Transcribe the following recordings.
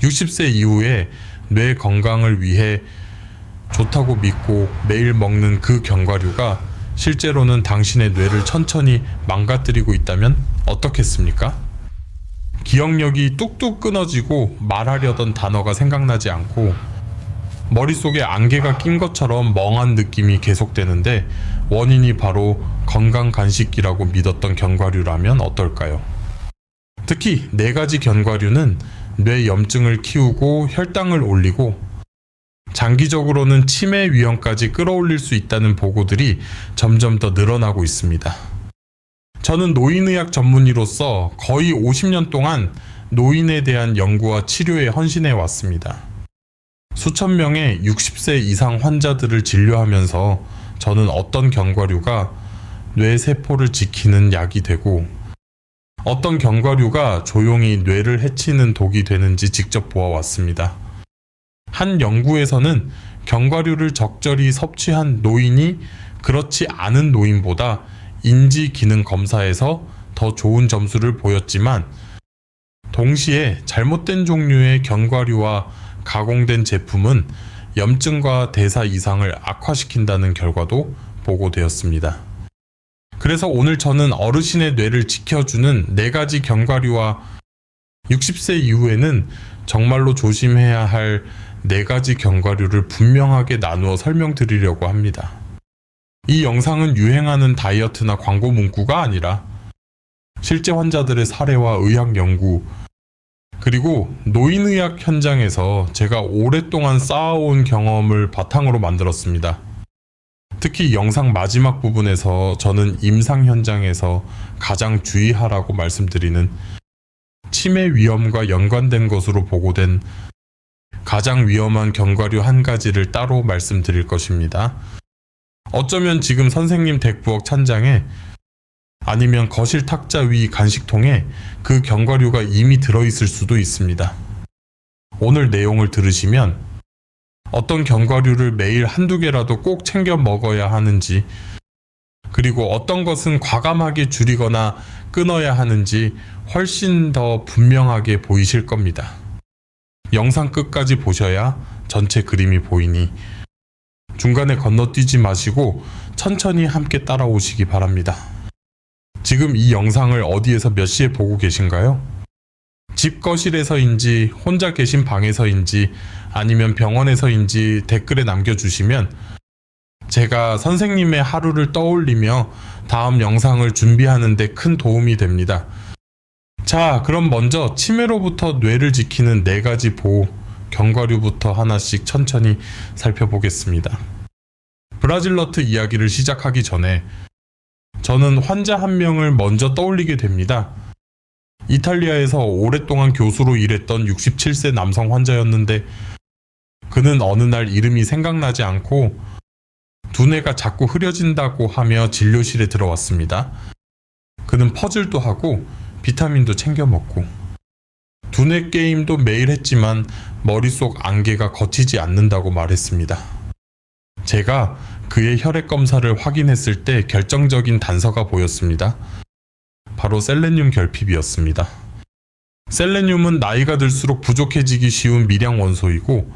60세 이후에 뇌 건강을 위해 좋다고 믿고 매일 먹는 그 견과류가 실제로는 당신의 뇌를 천천히 망가뜨리고 있다면 어떻겠습니까? 기억력이 뚝뚝 끊어지고 말하려던 단어가 생각나지 않고 머릿속에 안개가 낀 것처럼 멍한 느낌이 계속되는데 원인이 바로 건강 간식이라고 믿었던 견과류라면 어떨까요? 특히 4가지 견과류는 뇌 염증을 키우고 혈당을 올리고 장기적으로는 치매 위험까지 끌어올릴 수 있다는 보고들이 점점 더 늘어나고 있습니다. 저는 노인의학 전문의로서 거의 50년 동안 노인에 대한 연구와 치료에 헌신해 왔습니다. 수천 명의 60세 이상 환자들을 진료하면서 저는 어떤 견과류가 뇌 세포를 지키는 약이 되고 어떤 견과류가 조용히 뇌를 해치는 독이 되는지 직접 보아왔습니다. 한 연구에서는 견과류를 적절히 섭취한 노인이 그렇지 않은 노인보다 인지 기능 검사에서 더 좋은 점수를 보였지만 동시에 잘못된 종류의 견과류와 가공된 제품은 염증과 대사 이상을 악화시킨다는 결과도 보고되었습니다. 그래서 오늘 저는 어르신의 뇌를 지켜주는 4가지 견과류와 60세 이후에는 정말로 조심해야 할 4가지 견과류를 분명하게 나누어 설명드리려고 합니다. 이 영상은 유행하는 다이어트나 광고 문구가 아니라 실제 환자들의 사례와 의학 연구, 그리고 노인의학 현장에서 제가 오랫동안 쌓아온 경험을 바탕으로 만들었습니다. 특히 영상 마지막 부분에서 저는 임상 현장에서 가장 주의하라고 말씀드리는 치매 위험과 연관된 것으로 보고된 가장 위험한 견과류 1가지를 따로 말씀드릴 것입니다. 어쩌면 지금 선생님 댁부엌 찬장에 아니면 거실 탁자 위 간식통에 그 견과류가 이미 들어있을 수도 있습니다. 오늘 내용을 들으시면 어떤 견과류를 매일 1~2개라도 꼭 챙겨 먹어야 하는지, 그리고 어떤 것은 과감하게 줄이거나 끊어야 하는지 훨씬 더 분명하게 보이실 겁니다. 영상 끝까지 보셔야 전체 그림이 보이니 중간에 건너뛰지 마시고 천천히 함께 따라오시기 바랍니다. 지금 이 영상을 어디에서 몇 시에 보고 계신가요? 집 거실에서인지 혼자 계신 방에서인지 아니면 병원에서인지 댓글에 남겨주시면 제가 선생님의 하루를 떠올리며 다음 영상을 준비하는 데 큰 도움이 됩니다. 자, 그럼 먼저 치매로부터 뇌를 지키는 4가지 보호 견과류부터 하나씩 천천히 살펴보겠습니다. 브라질너트 이야기를 시작하기 전에 저는 환자 한 명을 먼저 떠올리게 됩니다. 이탈리아에서 오랫동안 교수로 일했던 67세 남성 환자였는데 그는 어느 날 이름이 생각나지 않고 두뇌가 자꾸 흐려진다고 하며 진료실에 들어왔습니다. 그는 퍼즐도 하고 비타민도 챙겨 먹고 두뇌 게임도 매일 했지만 머릿속 안개가 걷히지 않는다고 말했습니다. 제가 그의 혈액 검사를 확인했을 때 결정적인 단서가 보였습니다. 바로 셀레늄 결핍이었습니다. 셀레늄은 나이가 들수록 부족해지기 쉬운 미량 원소이고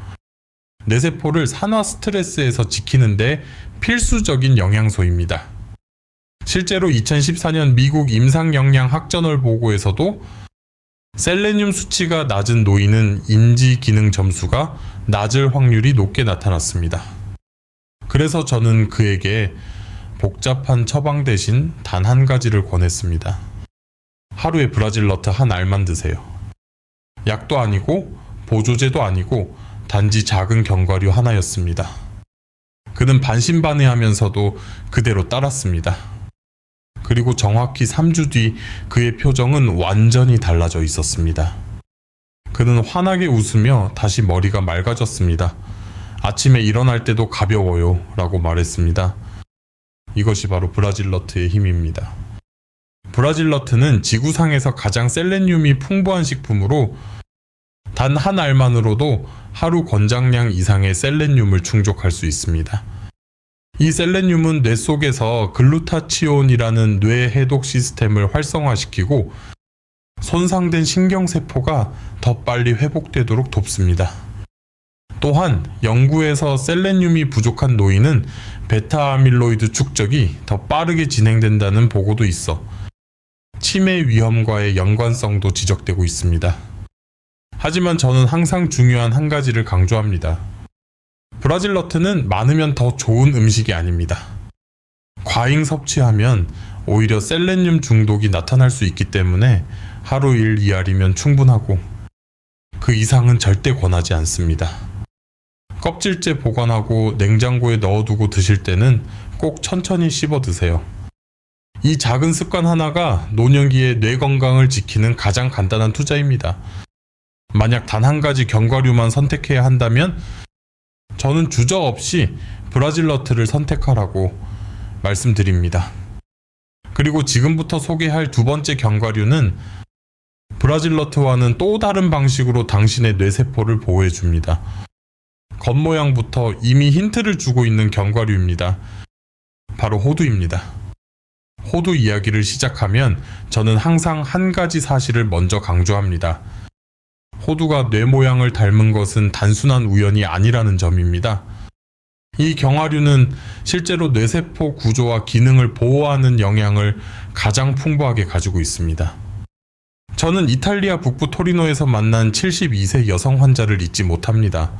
뇌세포를 산화 스트레스에서 지키는데 필수적인 영양소입니다. 실제로 2014년 미국 임상영양학저널 보고에서도 셀레늄 수치가 낮은 노인은 인지 기능 점수가 낮을 확률이 높게 나타났습니다. 그래서 저는 그에게 복잡한 처방 대신 단 1가지를 권했습니다. 하루에 브라질너트 한 알만 드세요. 약도 아니고 보조제도 아니고 단지 작은 견과류 하나였습니다. 그는 반신반의하면서도 그대로 따랐습니다. 그리고 정확히 3주 뒤 그의 표정은 완전히 달라져 있었습니다. 그는 환하게 웃으며 다시 머리가 맑아졌습니다. 아침에 일어날 때도 가벼워요 라고 말했습니다. 이것이 바로 브라질너트의 힘입니다. 브라질너트는 지구상에서 가장 셀레늄이 풍부한 식품으로 단 한 알만으로도 하루 권장량 이상의 셀레늄을 충족할 수 있습니다. 이 셀레늄은 뇌 속에서 글루타치온이라는 뇌 해독 시스템을 활성화시키고 손상된 신경세포가 더 빨리 회복되도록 돕습니다. 또한 연구에서 셀레늄이 부족한 노인은 베타아밀로이드 축적이 더 빠르게 진행된다는 보고도 있어 치매 위험과의 연관성도 지적되고 있습니다. 하지만 저는 항상 중요한 한 가지를 강조합니다. 브라질 너트는 많으면 더 좋은 음식이 아닙니다. 과잉 섭취하면 오히려 셀레늄 중독이 나타날 수 있기 때문에 하루 1, 2알이면 충분하고 그 이상은 절대 권하지 않습니다. 껍질째 보관하고 냉장고에 넣어두고 드실 때는 꼭 천천히 씹어 드세요. 이 작은 습관 하나가 노년기의 뇌 건강을 지키는 가장 간단한 투자입니다. 만약 단 한 가지 견과류만 선택해야 한다면 저는 주저없이 브라질 너트를 선택하라고 말씀드립니다. 그리고 지금부터 소개할 두 번째 견과류는 브라질 너트와는 또 다른 방식으로 당신의 뇌세포를 보호해줍니다. 겉모양부터 이미 힌트를 주고 있는 견과류입니다. 바로 호두입니다. 호두 이야기를 시작하면 저는 항상 한 가지 사실을 먼저 강조합니다. 호두가 뇌 모양을 닮은 것은 단순한 우연이 아니라는 점입니다. 이 견과류는 실제로 뇌세포 구조와 기능을 보호하는 영향을 가장 풍부하게 가지고 있습니다. 저는 이탈리아 북부 토리노에서 만난 72세 여성 환자를 잊지 못합니다.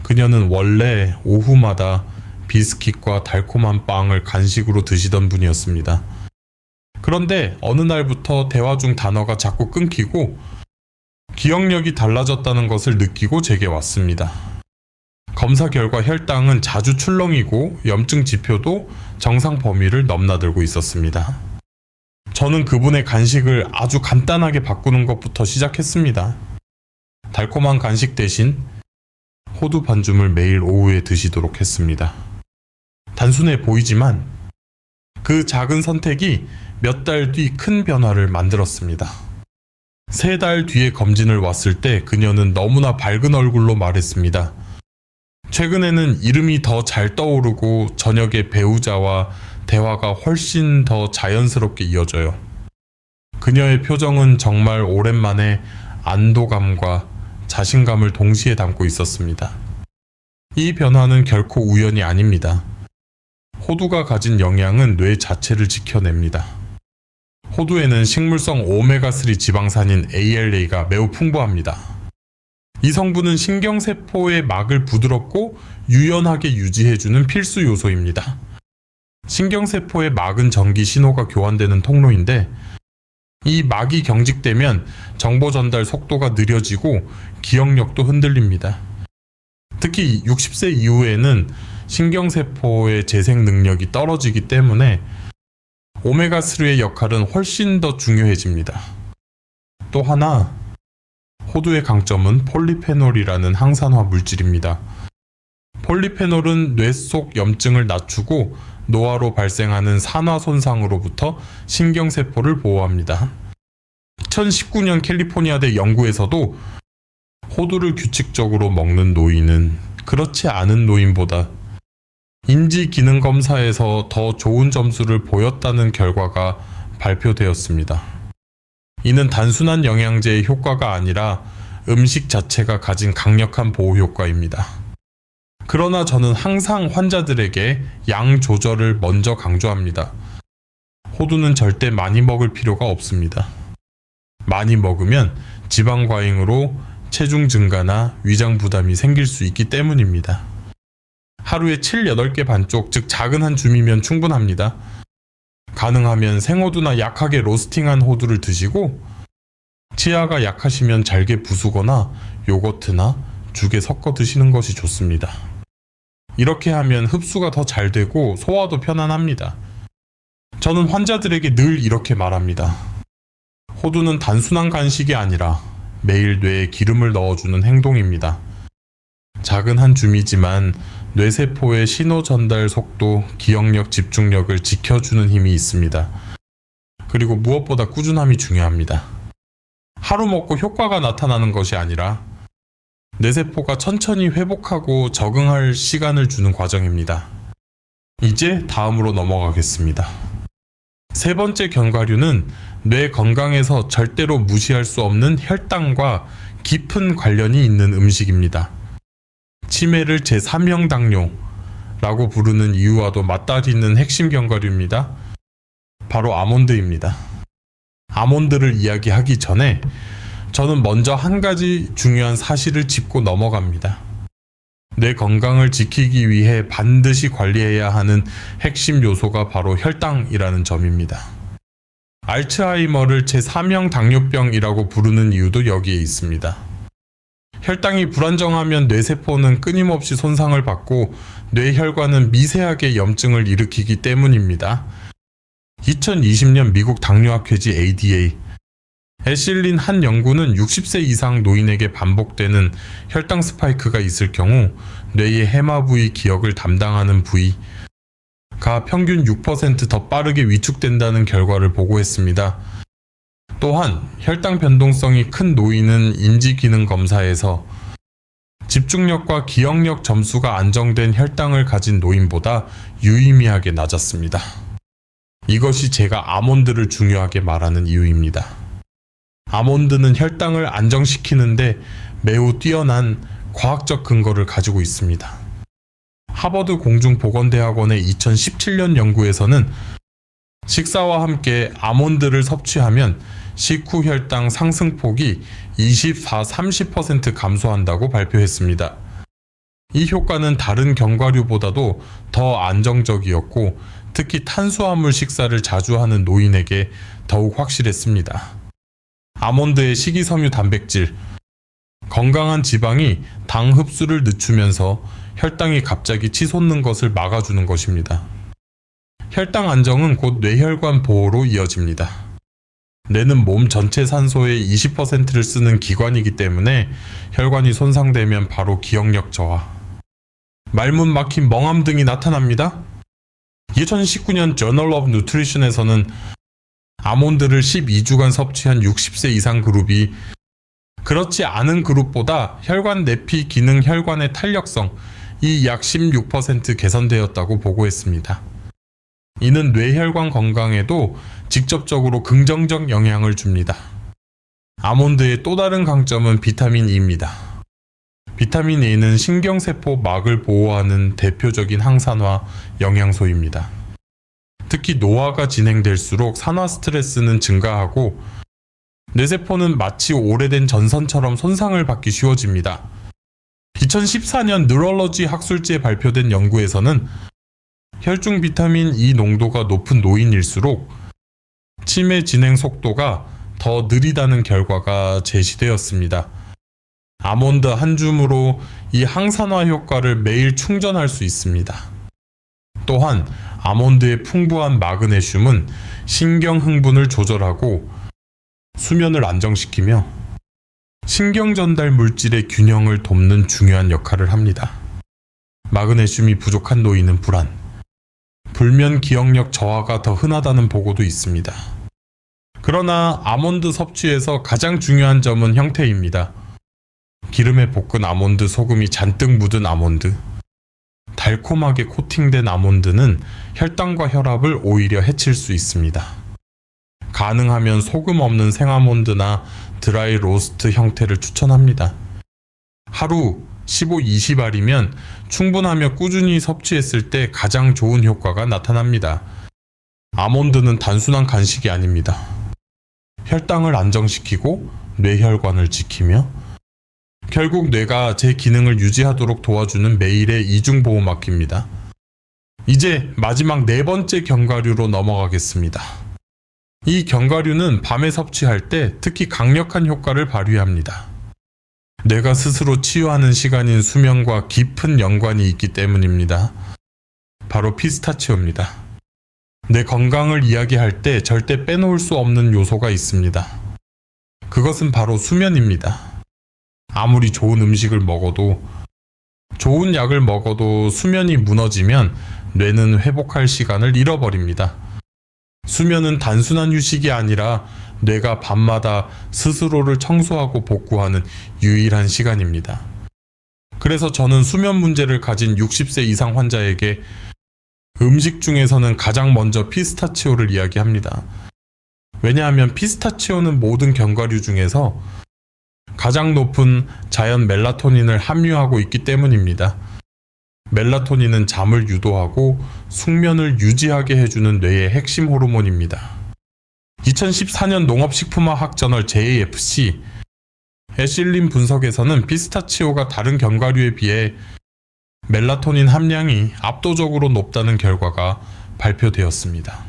그녀는 원래 오후마다 비스킷과 달콤한 빵을 간식으로 드시던 분이었습니다. 그런데 어느 날부터 대화 중 단어가 자꾸 끊기고 기억력이 달라졌다는 것을 느끼고 제게 왔습니다. 검사 결과 혈당은 자주 출렁이고 염증 지표도 정상 범위를 넘나들고 있었습니다. 저는 그분의 간식을 아주 간단하게 바꾸는 것부터 시작했습니다. 달콤한 간식 대신 호두 반줌을 매일 오후에 드시도록 했습니다. 단순해 보이지만 그 작은 선택이 몇 달 뒤 큰 변화를 만들었습니다. 3달 뒤에 검진을 왔을 때 그녀는 너무나 밝은 얼굴로 말했습니다. 최근에는 이름이 더 잘 떠오르고 저녁에 배우자와 대화가 훨씬 더 자연스럽게 이어져요. 그녀의 표정은 정말 오랜만에 안도감과 자신감을 동시에 담고 있었습니다. 이 변화는 결코 우연이 아닙니다. 호두가 가진 영양은 뇌 자체를 지켜냅니다. 호두에는 식물성 오메가3 지방산인 ALA가 매우 풍부합니다. 이 성분은 신경세포의 막을 부드럽고 유연하게 유지해주는 필수 요소입니다. 신경세포의 막은 전기 신호가 교환되는 통로인데 이 막이 경직되면 정보 전달 속도가 느려지고 기억력도 흔들립니다. 특히 60세 이후에는 신경세포의 재생 능력이 떨어지기 때문에 오메가3의 역할은 훨씬 더 중요해집니다. 또 하나, 호두의 강점은 폴리페놀이라는 항산화 물질입니다. 폴리페놀은 뇌 속 염증을 낮추고 노화로 발생하는 산화 손상으로부터 신경세포를 보호합니다. 2019년 캘리포니아대 연구에서도 호두를 규칙적으로 먹는 노인은 그렇지 않은 노인보다 인지기능검사에서 더 좋은 점수를 보였다는 결과가 발표되었습니다. 이는 단순한 영양제의 효과가 아니라 음식 자체가 가진 강력한 보호 효과입니다. 그러나 저는 항상 환자들에게 양 조절을 먼저 강조합니다. 호두는 절대 많이 먹을 필요가 없습니다. 많이 먹으면 지방 과잉으로 체중 증가나 위장 부담이 생길 수 있기 때문입니다. 하루에 7, 8개 반쪽, 즉 작은 한 줌이면 충분합니다. 가능하면 생호두나 약하게 로스팅한 호두를 드시고 치아가 약하시면 잘게 부수거나 요거트나 죽에 섞어 드시는 것이 좋습니다. 이렇게 하면 흡수가 더 잘 되고 소화도 편안합니다. 저는 환자들에게 늘 이렇게 말합니다. 호두는 단순한 간식이 아니라 매일 뇌에 기름을 넣어주는 행동입니다. 작은 한 줌이지만 뇌세포의 신호 전달 속도, 기억력, 집중력을 지켜주는 힘이 있습니다. 그리고 무엇보다 꾸준함이 중요합니다. 하루 먹고 효과가 나타나는 것이 아니라 뇌세포가 천천히 회복하고 적응할 시간을 주는 과정입니다. 이제 다음으로 넘어가겠습니다. 세 번째 견과류는 뇌 건강에서 절대로 무시할 수 없는 혈당과 깊은 관련이 있는 음식입니다. 치매를 제3형 당뇨라고 부르는 이유와도 맞닿아있는 핵심 견과류입니다. 바로 아몬드입니다. 아몬드를 이야기하기 전에 저는 먼저 한 가지 중요한 사실을 짚고 넘어갑니다. 뇌 건강을 지키기 위해 반드시 관리해야 하는 핵심 요소가 바로 혈당이라는 점입니다. 알츠하이머를 제3형 당뇨병이라고 부르는 이유도 여기에 있습니다. 혈당이 불안정하면 뇌세포는 끊임없이 손상을 받고 뇌혈관은 미세하게 염증을 일으키기 때문입니다. 2020년 미국 당뇨학회지 ADA 실린 한 연구는 60세 이상 노인에게 반복되는 혈당 스파이크가 있을 경우 뇌의 해마 부위 기억을 담당하는 부위가 평균 6% 더 빠르게 위축된다는 결과를 보고했습니다. 또한 혈당 변동성이 큰 노인은 인지기능 검사에서 집중력과 기억력 점수가 안정된 혈당을 가진 노인보다 유의미하게 낮았습니다. 이것이 제가 아몬드를 중요하게 말하는 이유입니다. 아몬드는 혈당을 안정시키는데 매우 뛰어난 과학적 근거를 가지고 있습니다. 하버드 공중보건대학원의 2017년 연구에서는 식사와 함께 아몬드를 섭취하면 식후 혈당 상승폭이 24-30% 감소한다고 발표했습니다. 이 효과는 다른 견과류보다도 더 안정적이었고 특히 탄수화물 식사를 자주 하는 노인에게 더욱 확실했습니다. 아몬드의 식이섬유 단백질, 건강한 지방이 당 흡수를 늦추면서 혈당이 갑자기 치솟는 것을 막아주는 것입니다. 혈당 안정은 곧 뇌혈관 보호로 이어집니다. 뇌는 몸 전체 산소의 20%를 쓰는 기관이기 때문에 혈관이 손상되면 바로 기억력 저하, 말문 막힘, 멍함 등이 나타납니다. 2019년 Journal of Nutrition에서는 아몬드를 12주간 섭취한 60세 이상 그룹이 그렇지 않은 그룹보다 혈관 내피 기능 혈관의 탄력성이 약 16% 개선되었다고 보고했습니다. 이는 뇌혈관 건강에도 직접적으로 긍정적 영향을 줍니다. 아몬드의 또 다른 강점은 비타민 E입니다. 비타민 E는 신경세포 막을 보호하는 대표적인 항산화 영양소입니다. 특히 노화가 진행될수록 산화 스트레스는 증가하고 뇌세포는 마치 오래된 전선처럼 손상을 받기 쉬워집니다. 2014년 뉴럴러지 학술지에 발표된 연구에서는 혈중 비타민 E 농도가 높은 노인일수록 치매 진행 속도가 더 느리다는 결과가 제시되었습니다. 아몬드 한 줌으로 이 항산화 효과를 매일 충전할 수 있습니다. 또한 아몬드의 풍부한 마그네슘은 신경 흥분을 조절하고 수면을 안정시키며 신경 전달 물질의 균형을 돕는 중요한 역할을 합니다. 마그네슘이 부족한 노인은 불안, 불면 기억력 저하가 더 흔하다는 보고도 있습니다. 그러나 아몬드 섭취에서 가장 중요한 점은 형태입니다. 기름에 볶은 아몬드, 소금이 잔뜩 묻은 아몬드, 달콤하게 코팅된 아몬드는 혈당과 혈압을 오히려 해칠 수 있습니다. 가능하면 소금 없는 생아몬드나 드라이 로스트 형태를 추천합니다. 하루 15-20알이면 충분하며 꾸준히 섭취했을 때 가장 좋은 효과가 나타납니다. 아몬드는 단순한 간식이 아닙니다. 혈당을 안정시키고 뇌혈관을 지키며 결국 뇌가 제 기능을 유지하도록 도와주는 매일의 이중보호막입니다. 이제 마지막 네 번째 견과류로 넘어가겠습니다. 이 견과류는 밤에 섭취할 때 특히 강력한 효과를 발휘합니다. 뇌가 스스로 치유하는 시간인 수면과 깊은 연관이 있기 때문입니다. 바로 피스타치오입니다. 내 건강을 이야기할 때 절대 빼놓을 수 없는 요소가 있습니다. 그것은 바로 수면입니다. 아무리 좋은 음식을 먹어도, 좋은 약을 먹어도 수면이 무너지면 뇌는 회복할 시간을 잃어버립니다. 수면은 단순한 휴식이 아니라 뇌가 밤마다 스스로를 청소하고 복구하는 유일한 시간입니다. 그래서 저는 수면 문제를 가진 60세 이상 환자에게 음식 중에서는 가장 먼저 피스타치오를 이야기합니다. 왜냐하면 피스타치오는 모든 견과류 중에서 가장 높은 자연 멜라토닌을 함유하고 있기 때문입니다. 멜라토닌은 잠을 유도하고 숙면을 유지하게 해주는 뇌의 핵심 호르몬입니다. 2014년 농업식품화학 저널 JAFC에 실린 분석에서는 피스타치오가 다른 견과류에 비해 멜라토닌 함량이 압도적으로 높다는 결과가 발표되었습니다.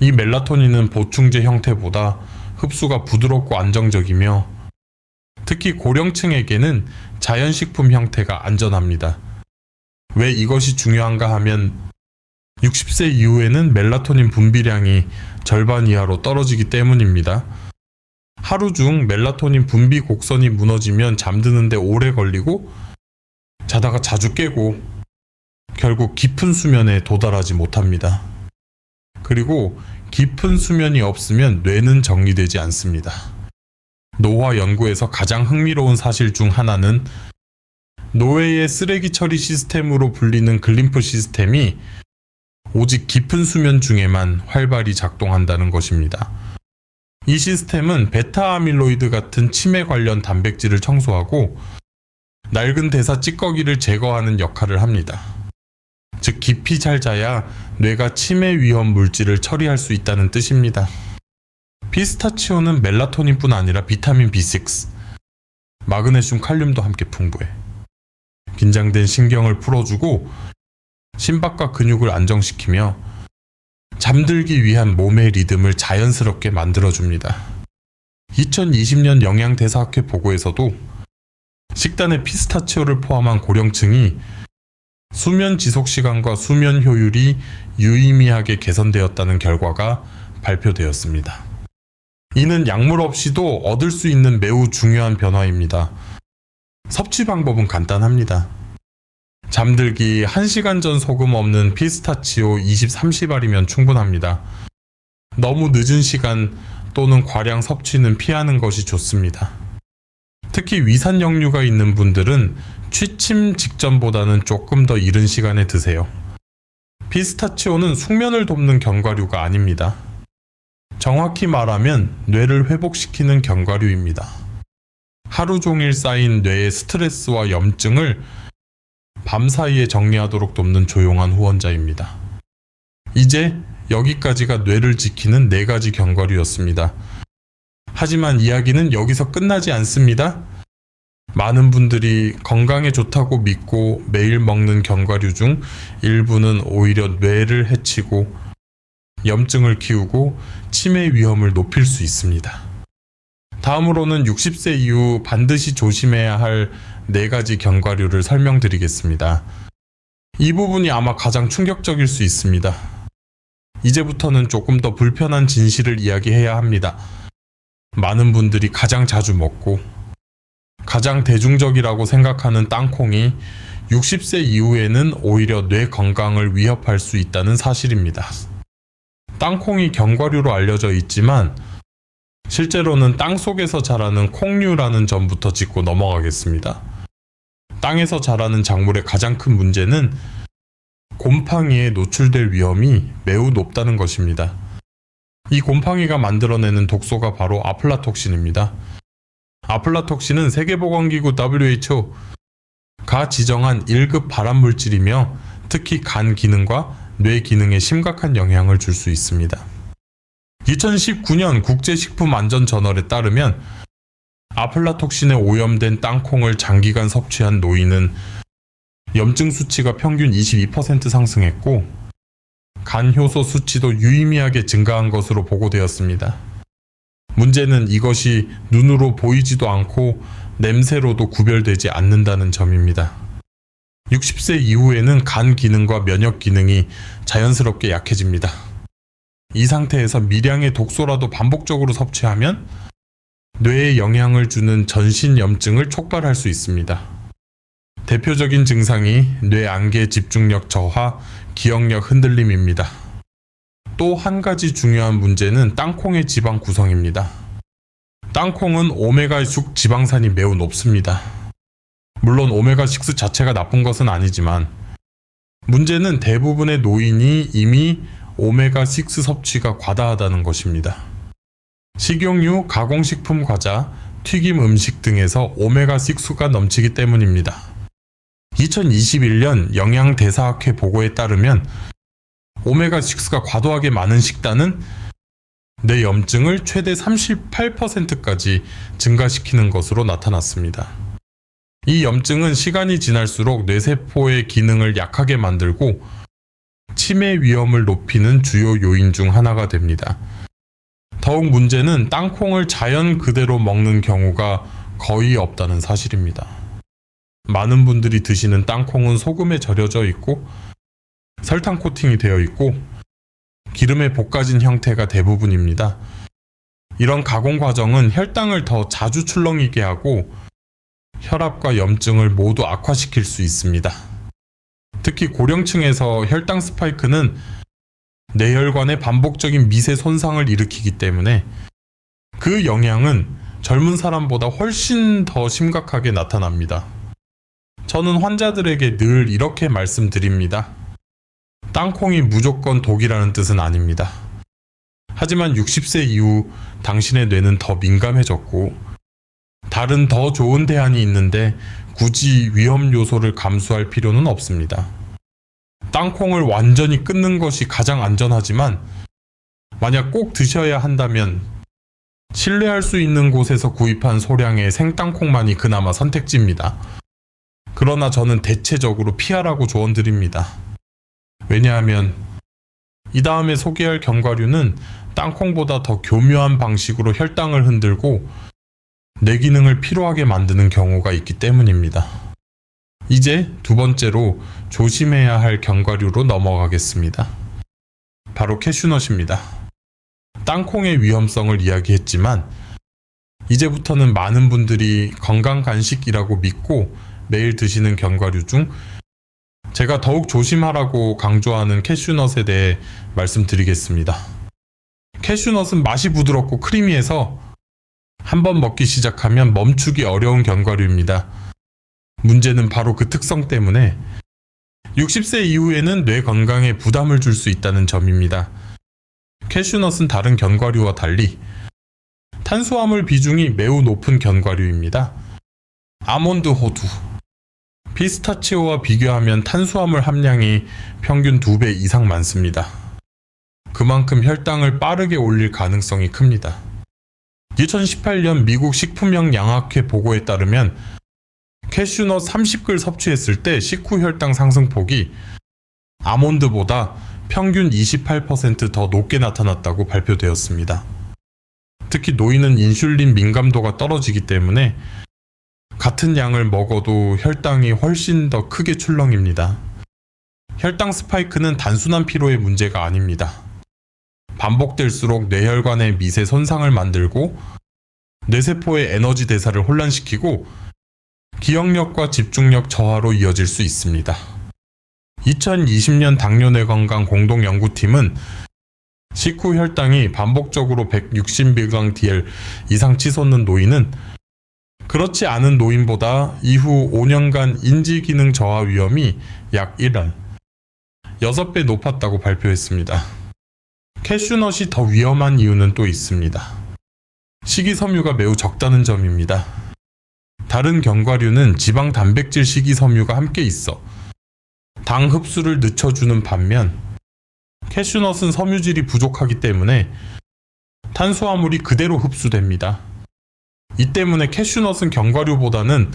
이 멜라토닌은 보충제 형태보다 흡수가 부드럽고 안정적이며 특히 고령층에게는 자연식품 형태가 안전합니다. 왜 이것이 중요한가 하면 60세 이후에는 멜라토닌 분비량이 절반 이하로 떨어지기 때문입니다. 하루 중 멜라토닌 분비 곡선이 무너지면 잠드는데 오래 걸리고 자다가 자주 깨고 결국 깊은 수면에 도달하지 못합니다. 그리고 깊은 수면이 없으면 뇌는 정리되지 않습니다. 노화 연구에서 가장 흥미로운 사실 중 하나는 노회의 쓰레기 처리 시스템으로 불리는 글림프 시스템이 오직 깊은 수면 중에만 활발히 작동한다는 것입니다. 이 시스템은 베타아밀로이드 같은 치매 관련 단백질을 청소하고 낡은 대사 찌꺼기를 제거하는 역할을 합니다. 즉 깊이 잘 자야 뇌가 치매 위험 물질을 처리할 수 있다는 뜻입니다. 피스타치오는 멜라토닌뿐 아니라 비타민 B6, 마그네슘, 칼륨도 함께 풍부해 긴장된 신경을 풀어주고 심박과 근육을 안정시키며 잠들기 위한 몸의 리듬을 자연스럽게 만들어줍니다. 2020년 영양대사학회 보고에서도 식단에 피스타치오를 포함한 고령층이 수면 지속 시간과 수면 효율이 유의미하게 개선되었다는 결과가 발표되었습니다. 이는 약물 없이도 얻을 수 있는 매우 중요한 변화입니다. 섭취 방법은 간단합니다. 잠들기 1시간 전 소금 없는 피스타치오 20-30알이면 충분합니다. 너무 늦은 시간 또는 과량 섭취는 피하는 것이 좋습니다. 특히 위산 역류가 있는 분들은 취침 직전보다는 조금 더 이른 시간에 드세요. 피스타치오는 숙면을 돕는 견과류가 아닙니다. 정확히 말하면 뇌를 회복시키는 견과류입니다. 하루 종일 쌓인 뇌의 스트레스와 염증을 밤사이에 정리하도록 돕는 조용한 후원자입니다. 이제 여기까지가 뇌를 지키는 4가지 견과류였습니다. 하지만 이야기는 여기서 끝나지 않습니다. 많은 분들이 건강에 좋다고 믿고 매일 먹는 견과류 중 일부는 오히려 뇌를 해치고 염증을 키우고 치매 위험을 높일 수 있습니다. 다음으로는 60세 이후 반드시 조심해야 할 4가지 견과류를 설명드리겠습니다. 이 부분이 아마 가장 충격적일 수 있습니다. 이제부터는 조금 더 불편한 진실을 이야기해야 합니다. 많은 분들이 가장 자주 먹고 가장 대중적이라고 생각하는 땅콩이 60세 이후에는 오히려 뇌 건강을 위협할 수 있다는 사실입니다. 땅콩이 견과류로 알려져 있지만 실제로는 땅속에서 자라는 콩류라는 점부터 짚고 넘어가겠습니다. 땅에서 자라는 작물의 가장 큰 문제는 곰팡이에 노출될 위험이 매우 높다는 것입니다. 이 곰팡이가 만들어내는 독소가 바로 아플라톡신입니다. 아플라톡신은 세계보건기구 WHO가 지정한 1급 발암물질이며 특히 간 기능과 뇌 기능에 심각한 영향을 줄 수 있습니다. 2019년 국제식품안전저널에 따르면 아플라톡신에 오염된 땅콩을 장기간 섭취한 노인은 염증 수치가 평균 22% 상승했고 간 효소 수치도 유의미하게 증가한 것으로 보고되었습니다. 문제는 이것이 눈으로 보이지도 않고 냄새로도 구별되지 않는다는 점입니다. 60세 이후에는 간 기능과 면역 기능이 자연스럽게 약해집니다. 이 상태에서 미량의 독소라도 반복적으로 섭취하면 뇌에 영향을 주는 전신염증을 촉발할 수 있습니다. 대표적인 증상이 뇌 안개 집중력 저하, 기억력 흔들림입니다. 또 한 가지 중요한 문제는 땅콩의 지방 구성입니다. 땅콩은 오메가6 지방산이 매우 높습니다. 물론 오메가6 자체가 나쁜 것은 아니지만 문제는 대부분의 노인이 이미 오메가6 섭취가 과다하다는 것입니다. 식용유, 가공식품 과자, 튀김 음식 등에서 오메가6가 넘치기 때문입니다. 2021년 영양대사학회 보고에 따르면 오메가6가 과도하게 많은 식단은 뇌 염증을 최대 38%까지 증가시키는 것으로 나타났습니다. 이 염증은 시간이 지날수록 뇌세포의 기능을 약하게 만들고 치매 위험을 높이는 주요 요인 중 하나가 됩니다. 더욱 문제는 땅콩을 자연 그대로 먹는 경우가 거의 없다는 사실입니다. 많은 분들이 드시는 땅콩은 소금에 절여져 있고 설탕 코팅이 되어 있고 기름에 볶아진 형태가 대부분입니다. 이런 가공 과정은 혈당을 더 자주 출렁이게 하고 혈압과 염증을 모두 악화시킬 수 있습니다. 특히 고령층에서 혈당 스파이크는 뇌혈관의 반복적인 미세 손상을 일으키기 때문에 그 영향은 젊은 사람보다 훨씬 더 심각하게 나타납니다. 저는 환자들에게 늘 이렇게 말씀드립니다. 땅콩이 무조건 독이라는 뜻은 아닙니다. 하지만 60세 이후 당신의 뇌는 더 민감해졌고 다른 더 좋은 대안이 있는데 굳이 위험 요소를 감수할 필요는 없습니다. 땅콩을 완전히 끊는 것이 가장 안전하지만 만약 꼭 드셔야 한다면 신뢰할 수 있는 곳에서 구입한 소량의 생땅콩만이 그나마 선택지입니다. 그러나 저는 대체적으로 피하라고 조언드립니다. 왜냐하면 이 다음에 소개할 견과류는 땅콩보다 더 교묘한 방식으로 혈당을 흔들고 뇌 기능을 피로하게 만드는 경우가 있기 때문입니다. 이제 두 번째로 조심해야 할 견과류로 넘어가겠습니다. 바로 캐슈넛입니다. 땅콩의 위험성을 이야기했지만 이제부터는 많은 분들이 건강 간식이라고 믿고 매일 드시는 견과류 중 제가 더욱 조심하라고 강조하는 캐슈넛에 대해 말씀드리겠습니다. 캐슈넛은 맛이 부드럽고 크리미해서 한번 먹기 시작하면 멈추기 어려운 견과류입니다. 문제는 바로 그 특성 때문에 60세 이후에는 뇌 건강에 부담을 줄 수 있다는 점입니다. 캐슈넛은 다른 견과류와 달리 탄수화물 비중이 매우 높은 견과류입니다. 아몬드 호두, 피스타치오와 비교하면 탄수화물 함량이 평균 2배 이상 많습니다. 그만큼 혈당을 빠르게 올릴 가능성이 큽니다. 2018년 미국 식품영양학회 보고에 따르면 캐슈넛 30글 섭취했을 때 식후 혈당 상승폭이 아몬드보다 평균 28% 더 높게 나타났다고 발표되었습니다. 특히 노인은 인슐린 민감도가 떨어지기 때문에 같은 양을 먹어도 혈당이 훨씬 더 크게 출렁입니다. 혈당 스파이크는 단순한 피로의 문제가 아닙니다. 반복될수록 뇌혈관의 미세 손상을 만들고 뇌세포의 에너지 대사를 혼란시키고 기억력과 집중력 저하로 이어질 수 있습니다. 2020년 당뇨뇌 건강 공동연구팀은 식후 혈당이 반복적으로 160mg/dl 이상 치솟는 노인은 그렇지 않은 노인보다 이후 5년간 인지기능 저하 위험이 약 6배 높았다고 발표했습니다. 캐슈넛이 더 위험한 이유는 또 있습니다. 식이섬유가 매우 적다는 점입니다. 다른 견과류는 지방 단백질 식이섬유가 함께 있어 당 흡수를 늦춰주는 반면 캐슈넛은 섬유질이 부족하기 때문에 탄수화물이 그대로 흡수됩니다. 이 때문에 캐슈넛은 견과류보다는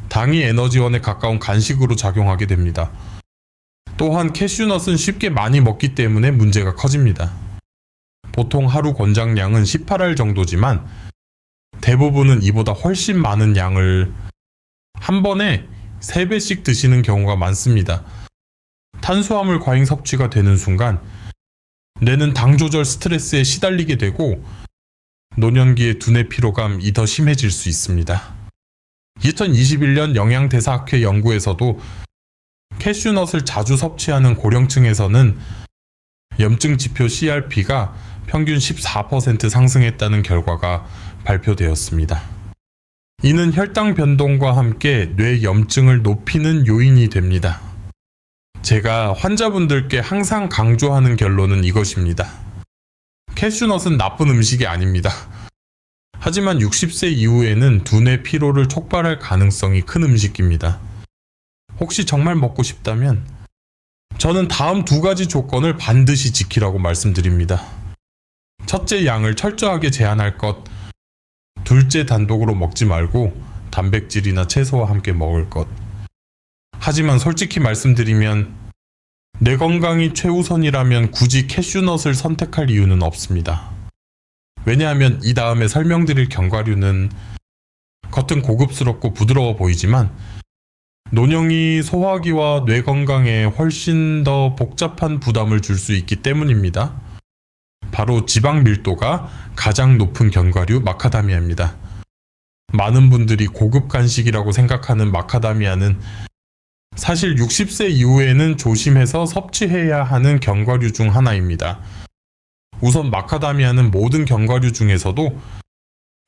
당이 에너지원에 가까운 간식으로 작용하게 됩니다. 또한 캐슈넛은 쉽게 많이 먹기 때문에 문제가 커집니다. 보통 하루 권장량은 18알 정도지만 대부분은 이보다 훨씬 많은 양을 한 번에 3배씩 드시는 경우가 많습니다. 탄수화물 과잉 섭취가 되는 순간 뇌는 당 조절 스트레스에 시달리게 되고 노년기의 두뇌 피로감이 더 심해질 수 있습니다. 2021년 영양대사학회 연구에서도 캐슈넛을 자주 섭취하는 고령층에서는 염증 지표 CRP가 평균 14% 상승했다는 결과가 발표되었습니다. 이는 혈당 변동과 함께 뇌 염증을 높이는 요인이 됩니다. 제가 환자분들께 항상 강조하는 결론은 이것입니다. 캐슈넛은 나쁜 음식이 아닙니다. 하지만 60세 이후에는 두뇌 피로를 촉발할 가능성이 큰 음식입니다. 혹시 정말 먹고 싶다면 저는 다음 두 가지 조건을 반드시 지키라고 말씀드립니다. 첫째, 양을 철저하게 제한할 것. 둘째, 단독으로 먹지 말고 단백질이나 채소와 함께 먹을 것. 하지만 솔직히 말씀드리면 내 건강이 최우선이라면 굳이 캐슈넛을 선택할 이유는 없습니다. 왜냐하면 이 다음에 설명드릴 견과류는 겉은 고급스럽고 부드러워 보이지만 논형이 소화기와 뇌 건강에 훨씬 더 복잡한 부담을 줄 수 있기 때문입니다. 바로 지방 밀도가 가장 높은 견과류 마카다미아입니다. 많은 분들이 고급 간식이라고 생각하는 마카다미아는 사실 60세 이후에는 조심해서 섭취해야 하는 견과류 중 하나입니다. 우선 마카다미아는 모든 견과류 중에서도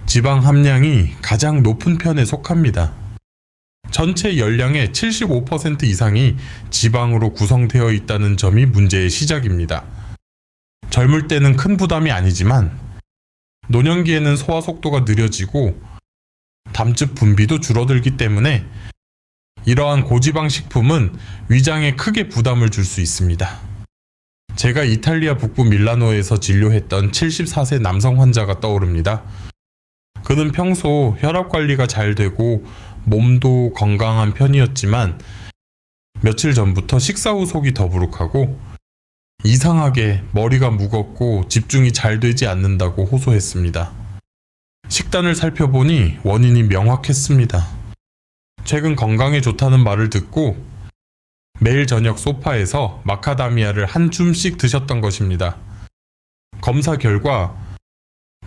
지방 함량이 가장 높은 편에 속합니다. 전체 열량의 75% 이상이 지방으로 구성되어 있다는 점이 문제의 시작입니다. 젊을 때는 큰 부담이 아니지만 노년기에는 소화 속도가 느려지고 담즙 분비도 줄어들기 때문에 이러한 고지방 식품은 위장에 크게 부담을 줄 수 있습니다. 제가 이탈리아 북부 밀라노에서 진료했던 74세 남성 환자가 떠오릅니다. 그는 평소 혈압 관리가 잘 되고 몸도 건강한 편이었지만 며칠 전부터 식사 후 속이 더부룩하고 이상하게 머리가 무겁고 집중이 잘 되지 않는다고 호소했습니다. 식단을 살펴보니 원인이 명확했습니다. 최근 건강에 좋다는 말을 듣고 매일 저녁 소파에서 마카다미아를 한 줌씩 드셨던 것입니다. 검사 결과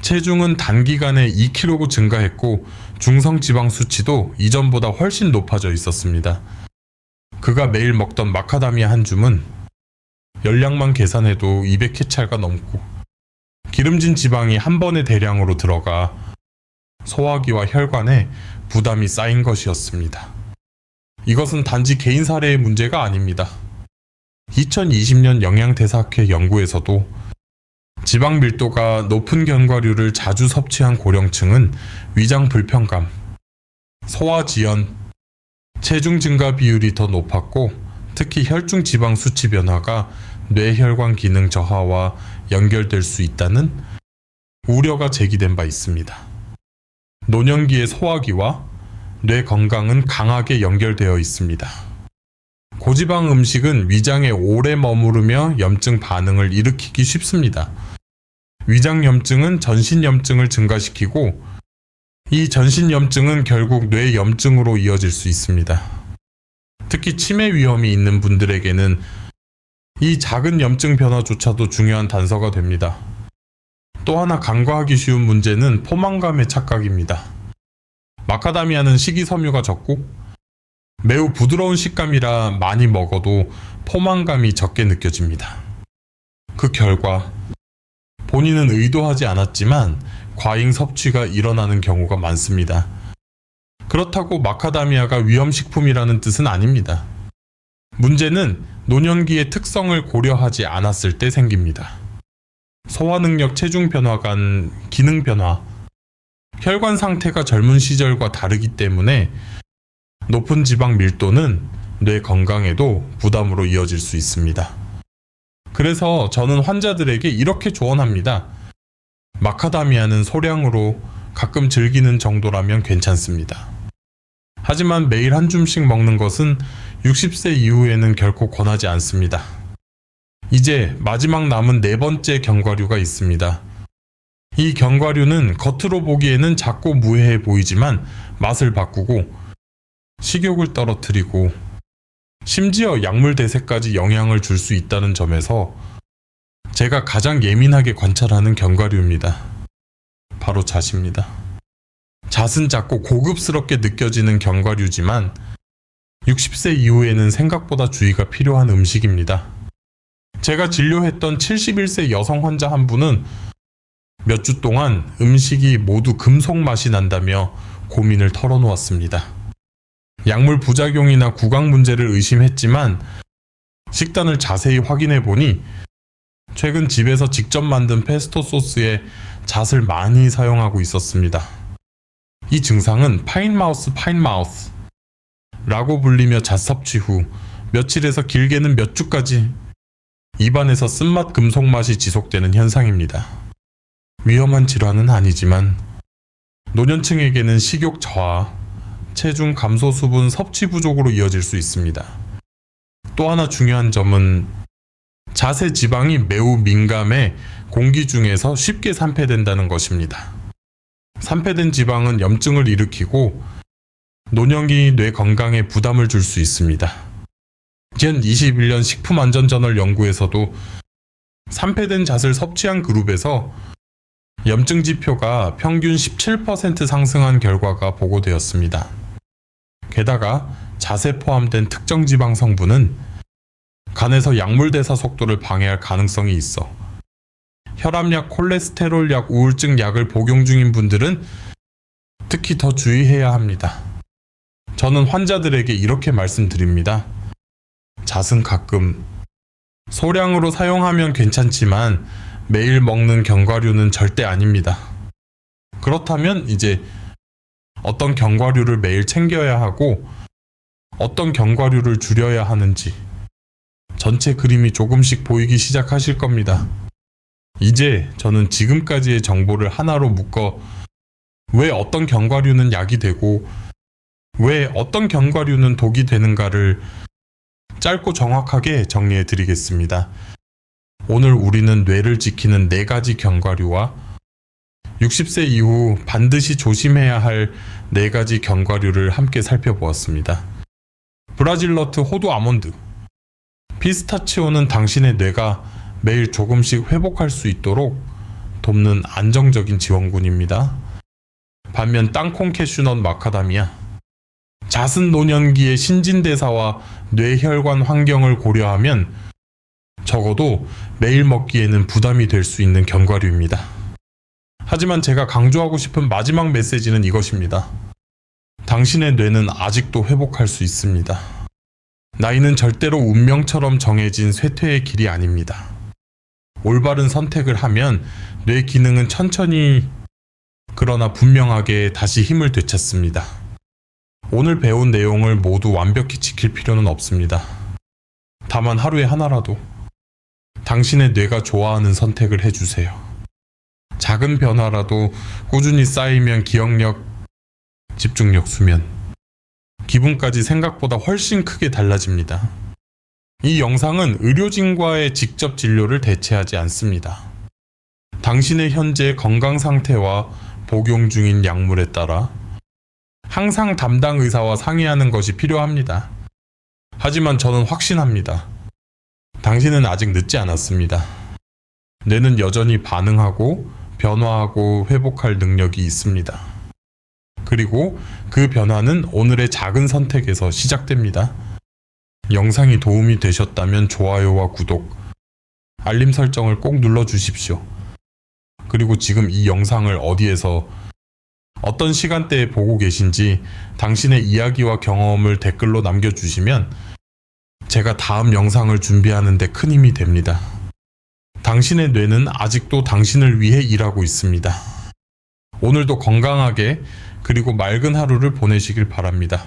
체중은 단기간에 2kg 증가했고 중성지방 수치도 이전보다 훨씬 높아져 있었습니다. 그가 매일 먹던 마카다미아 한 줌은 열량만 계산해도 200캐찰가 넘고 기름진 지방이 한 번에 대량으로 들어가 소화기와 혈관에 부담이 쌓인 것이었습니다. 이것은 단지 개인 사례의 문제가 아닙니다. 2020년 영양대사학회 연구에서도 지방 밀도가 높은 견과류를 자주 섭취한 고령층은 위장 불편감, 소화지연, 체중 증가 비율이 더 높았고 특히 혈중 지방 수치 변화가 뇌혈관 기능 저하와 연결될 수 있다는 우려가 제기된 바 있습니다. 노년기의 소화기와 뇌 건강은 강하게 연결되어 있습니다. 고지방 음식은 위장에 오래 머무르며 염증 반응을 일으키기 쉽습니다. 위장염증은 전신염증을 증가시키고 이 전신염증은 결국 뇌염증으로 이어질 수 있습니다. 특히 치매 위험이 있는 분들에게는 이 작은 염증 변화조차도 중요한 단서가 됩니다. 또 하나 간과하기 쉬운 문제는 포만감의 착각입니다. 마카다미아는 식이섬유가 적고 매우 부드러운 식감이라 많이 먹어도 포만감이 적게 느껴집니다. 그 결과 본인은 의도하지 않았지만 과잉 섭취가 일어나는 경우가 많습니다. 그렇다고 마카다미아가 위험식품이라는 뜻은 아닙니다. 문제는 노년기의 특성을 고려하지 않았을 때 생깁니다. 소화능력 체중 변화 간 기능 변화, 혈관 상태가 젊은 시절과 다르기 때문에 높은 지방 밀도는 뇌 건강에도 부담으로 이어질 수 있습니다. 그래서 저는 환자들에게 이렇게 조언합니다. 마카다미아는 소량으로 가끔 즐기는 정도라면 괜찮습니다. 하지만 매일 한 줌씩 먹는 것은 60세 이후에는 결코 권하지 않습니다. 이제 마지막 남은 네 번째 견과류가 있습니다. 이 견과류는 겉으로 보기에는 작고 무해해 보이지만 맛을 바꾸고 식욕을 떨어뜨리고 심지어 약물 대세까지 영향을 줄 수 있다는 점에서 제가 가장 예민하게 관찰하는 견과류입니다. 바로 잣입니다. 잣은 작고 고급스럽게 느껴지는 견과류지만 60세 이후에는 생각보다 주의가 필요한 음식입니다. 제가 진료했던 71세 여성 환자 한 분은 몇 주 동안 음식이 모두 금속 맛이 난다며 고민을 털어놓았습니다. 약물 부작용이나 구강 문제를 의심했지만 식단을 자세히 확인해 보니 최근 집에서 직접 만든 페스토 소스에 잣을 많이 사용하고 있었습니다. 이 증상은 파인마우스 라고 불리며 잣 섭취 후 며칠에서 길게는 몇 주까지 입안에서 쓴맛 금속 맛이 지속되는 현상입니다. 위험한 질환은 아니지만 노년층에게는 식욕 저하, 체중 감소 수분 섭취 부족으로 이어질 수 있습니다. 또 하나 중요한 점은 잣의 지방이 매우 민감해 공기 중에서 쉽게 산패된다는 것입니다. 산패된 지방은 염증을 일으키고 노년기 뇌 건강에 부담을 줄 수 있습니다. 2021년 식품안전저널 연구에서도 산패된 잣을 섭취한 그룹에서 염증 지표가 평균 17% 상승한 결과가 보고되었습니다. 게다가 잣에 포함된 특정 지방 성분은 간에서 약물 대사 속도를 방해할 가능성이 있어 혈압약, 콜레스테롤 약, 우울증 약을 복용 중인 분들은 특히 더 주의해야 합니다. 저는 환자들에게 이렇게 말씀드립니다. 잣은 가끔 소량으로 사용하면 괜찮지만 매일 먹는 견과류는 절대 아닙니다. 그렇다면 이제 어떤 견과류를 매일 챙겨야 하고 어떤 견과류를 줄여야 하는지 전체 그림이 조금씩 보이기 시작하실 겁니다. 이제 저는 지금까지의 정보를 하나로 묶어 왜 어떤 견과류는 약이 되고 왜 어떤 견과류는 독이 되는가를 짧고 정확하게 정리해 드리겠습니다. 오늘 우리는 뇌를 지키는 4가지 견과류와 60세 이후 반드시 조심해야 할 4가지 견과류를 함께 살펴보았습니다. 브라질너트, 호두, 아몬드, 피스타치오는 당신의 뇌가 매일 조금씩 회복할 수 있도록 돕는 안정적인 지원군입니다. 반면 땅콩, 캐슈넛, 마카다미아, 잣은 노년기의 신진대사와 뇌혈관 환경을 고려하면 적어도 매일 먹기에는 부담이 될 수 있는 견과류입니다. 하지만 제가 강조하고 싶은 마지막 메시지는 이것입니다. 당신의 뇌는 아직도 회복할 수 있습니다. 나이는 절대로 운명처럼 정해진 쇠퇴의 길이 아닙니다. 올바른 선택을 하면 뇌 기능은 천천히 그러나 분명하게 다시 힘을 되찾습니다. 오늘 배운 내용을 모두 완벽히 지킬 필요는 없습니다. 다만 하루에 하나라도 당신의 뇌가 좋아하는 선택을 해주세요. 작은 변화라도 꾸준히 쌓이면 기억력, 집중력, 수면, 기분까지 생각보다 훨씬 크게 달라집니다. 이 영상은 의료진과의 직접 진료를 대체하지 않습니다. 당신의 현재 건강 상태와 복용 중인 약물에 따라 항상 담당 의사와 상의하는 것이 필요합니다. 하지만 저는 확신합니다. 당신은 아직 늦지 않았습니다. 뇌는 여전히 반응하고 변화하고 회복할 능력이 있습니다. 그리고 그 변화는 오늘의 작은 선택에서 시작됩니다. 영상이 도움이 되셨다면 좋아요와 구독, 알림 설정을 꼭 눌러주십시오. 그리고 지금 이 영상을 어디에서 어떤 시간대에 보고 계신지 당신의 이야기와 경험을 댓글로 남겨주시면 제가 다음 영상을 준비하는 데 큰 힘이 됩니다. 당신의 뇌는 아직도 당신을 위해 일하고 있습니다. 오늘도 건강하게 그리고 맑은 하루를 보내시길 바랍니다.